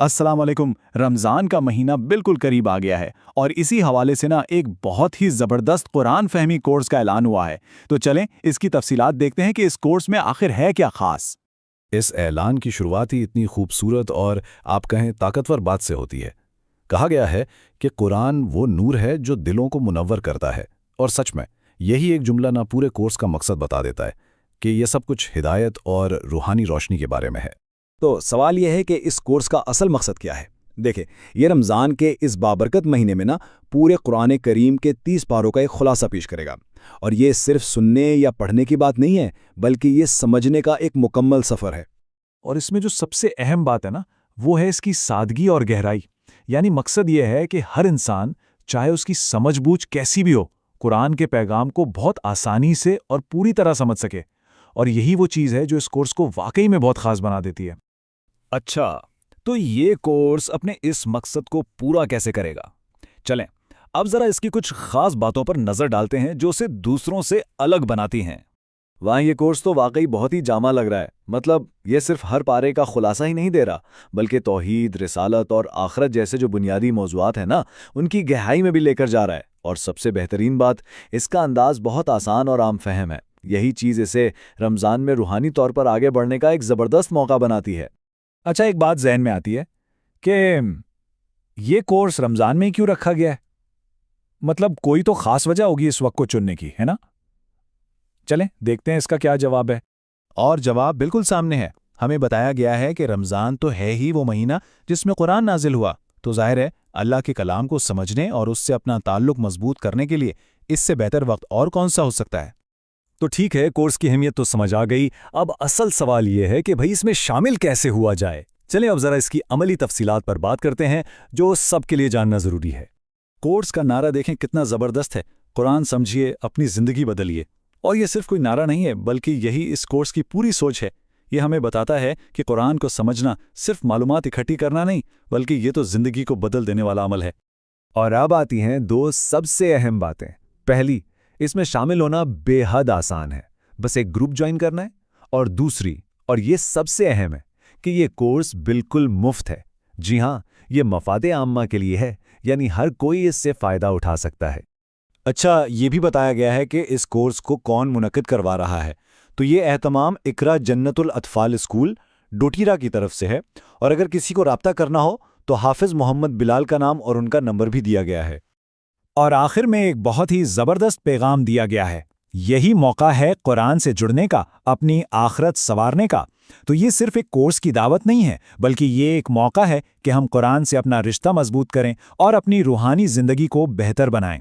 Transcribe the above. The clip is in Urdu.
السلام علیکم۔ رمضان کا مہینہ بالکل قریب آ گیا ہے اور اسی حوالے سے ایک بہت ہی زبردست قرآن فہمی کورس کا اعلان ہوا ہے۔ تو چلیں اس کی تفصیلات دیکھتے ہیں کہ اس کورس میں آخر ہے کیا خاص۔ اس اعلان کی شروعات ہی اتنی خوبصورت اور آپ کہیں طاقتور بات سے ہوتی ہے۔ کہا گیا ہے کہ قرآن وہ نور ہے جو دلوں کو منور کرتا ہے، اور سچ میں یہی ایک جملہ نہ پورے کورس کا مقصد بتا دیتا ہے کہ یہ سب کچھ ہدایت اور روحانی روشنی کے بارے میں ہے۔ تو سوال یہ ہے کہ اس کورس کا اصل مقصد کیا ہے؟ دیکھیں، یہ رمضان کے اس بابرکت مہینے میں پورے قرآن کریم کے 30 پاروں کا ایک خلاصہ پیش کرے گا، اور یہ صرف سننے یا پڑھنے کی بات نہیں ہے، بلکہ یہ سمجھنے کا ایک مکمل سفر ہے۔ اور اس میں جو سب سے اہم بات ہے وہ ہے اس کی سادگی اور گہرائی۔ یعنی مقصد یہ ہے کہ ہر انسان، چاہے اس کی سمجھ بوجھ کیسی بھی ہو، قرآن کے پیغام کو بہت آسانی سے اور پوری طرح سمجھ سکے۔ اور یہی وہ چیز ہے جو اس کورس کو واقعی میں بہت خاص بنا دیتی ہے۔ اچھا، تو یہ کورس اپنے اس مقصد کو پورا کیسے کرے گا؟ چلیں اب ذرا اس کی کچھ خاص باتوں پر نظر ڈالتے ہیں جو اسے دوسروں سے الگ بناتی ہیں۔ وہاں یہ کورس تو واقعی بہت ہی جامع لگ رہا ہے۔ مطلب یہ صرف ہر پارے کا خلاصہ ہی نہیں دے رہا، بلکہ توحید، رسالت اور آخرت جیسے جو بنیادی موضوعات ہیں ان کی گہرائی میں بھی لے کر جا رہا ہے۔ اور سب سے بہترین بات، اس کا انداز بہت آسان اور عام فہم ہے۔ یہی چیز اسے رمضان میں روحانی طور پر آگے بڑھنے کا ایک زبردست موقع بناتی ہے۔ اچھا، ایک بات ذہن میں آتی ہے کہ یہ کورس رمضان میں کیوں رکھا گیا ہے؟ مطلب کوئی تو خاص وجہ ہوگی اس وقت کو چننے کی، ہے نا؟ چلیں دیکھتے ہیں اس کا کیا جواب ہے۔ اور جواب بالکل سامنے ہے۔ ہمیں بتایا گیا ہے کہ رمضان تو ہے ہی وہ مہینہ جس میں قرآن نازل ہوا، تو ظاہر ہے اللہ کے کلام کو سمجھنے اور اس سے اپنا تعلق مضبوط کرنے کے لیے اس سے بہتر وقت اور کون سا ہو سکتا ہے؟ تو ٹھیک ہے، کورس کی اہمیت تو سمجھ آ گئی۔ اب اصل سوال یہ ہے کہ بھئی اس میں شامل کیسے ہوا جائے۔ چلیں اب ذرا اس کی عملی تفصیلات پر بات کرتے ہیں جو سب کے لیے جاننا ضروری ہے۔ کورس کا نعرہ دیکھیں کتنا زبردست ہے، قرآن سمجھیے، اپنی زندگی بدلیے۔ اور یہ صرف کوئی نعرہ نہیں ہے، بلکہ یہی اس کورس کی پوری سوچ ہے۔ یہ ہمیں بتاتا ہے کہ قرآن کو سمجھنا صرف معلومات اکٹھی کرنا نہیں، بلکہ یہ تو زندگی کو بدل دینے والا عمل ہے۔ اور اب آتی ہیں دو سب سے اہم باتیں۔ پہلی، اس میں شامل ہونا بے حد آسان ہے، بس ایک گروپ جوائن کرنا ہے۔ اور دوسری، اور یہ سب سے اہم ہے، کہ یہ کورس بالکل مفت ہے۔ جی ہاں، یہ مفاد عامہ کے لیے ہے، یعنی ہر کوئی اس سے فائدہ اٹھا سکتا ہے۔ اچھا، یہ بھی بتایا گیا ہے کہ اس کورس کو کون منعقد کروا رہا ہے۔ تو یہ اہتمام اقرا جنت الاطفال اسکول ڈوٹیرا کی طرف سے ہے، اور اگر کسی کو رابطہ کرنا ہو تو حافظ محمد بلال کا نام اور ان کا نمبر بھی دیا گیا ہے۔ اور آخر میں ایک بہت ہی زبردست پیغام دیا گیا ہے۔ یہی موقع ہے قرآن سے جڑنے کا، اپنی آخرت سنوارنے کا۔ تو یہ صرف ایک کورس کی دعوت نہیں ہے، بلکہ یہ ایک موقع ہے کہ ہم قرآن سے اپنا رشتہ مضبوط کریں اور اپنی روحانی زندگی کو بہتر بنائیں۔